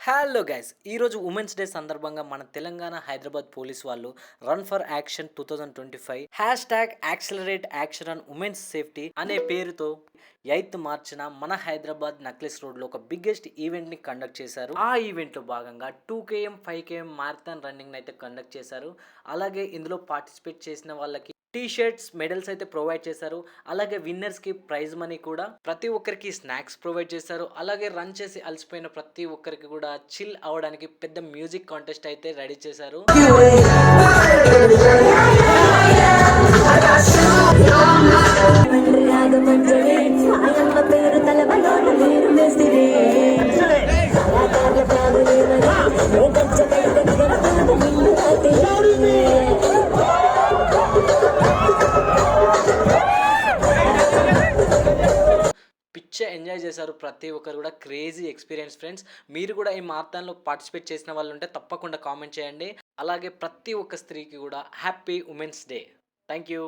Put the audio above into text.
Hello guys ఈరోజు women's day సందర్భంగా మన తెలంగాణ హైదరాబాద్ పోలీస్ వాళ్ళు run for action 2025 hash tag accelerate action on women's safety అనే పేరుతో 8th మార్చిన మన హైదరాబాద్ నక్లెస్ రోడ్ లో ఒక బిగ్గెస్ట్ ఈవెంట్ ని కండక్ట్ చేశారు. ఆ ఈవెంట్ లో భాగంగా 2km 5km మారథాన్ రన్నింగ్ అయితే కండక్ట్ చేశారు. అలాగే ఇందులో పార్టిసిపేట్ చేసిన వాళ్ళకి టీ షర్ట్స్ మెడల్స్ అయితే ప్రొవైడ్ చేశారు. అలాగే విన్నర్స్ కి ప్రైజ్ మనీ కూడా, ప్రతి ఒక్కరికి స్నాక్స్ ప్రొవైడ్ చేశారు. అలాగే రన్ చేసి అలసిపోయిన ప్రతి ఒక్కరికి కూడా చిల్ అవడానికి పెద్ద మ్యూజిక్ కాంటెస్ట్ అయితే రెడీ చేశారు. పిచ్చ ఎంజాయ్ చేశారు ప్రతి ఒక్కరు కూడా. Crazy experience friends. మీరు కూడా ఈ మారథాన్లో పార్టిసిపేట్ చేసిన వాళ్ళు ఉంటే తప్పకుండా కామెంట్ చేయండి. అలాగే ప్రతి ఒక్క స్త్రీకి కూడా happy women's day. Thank you.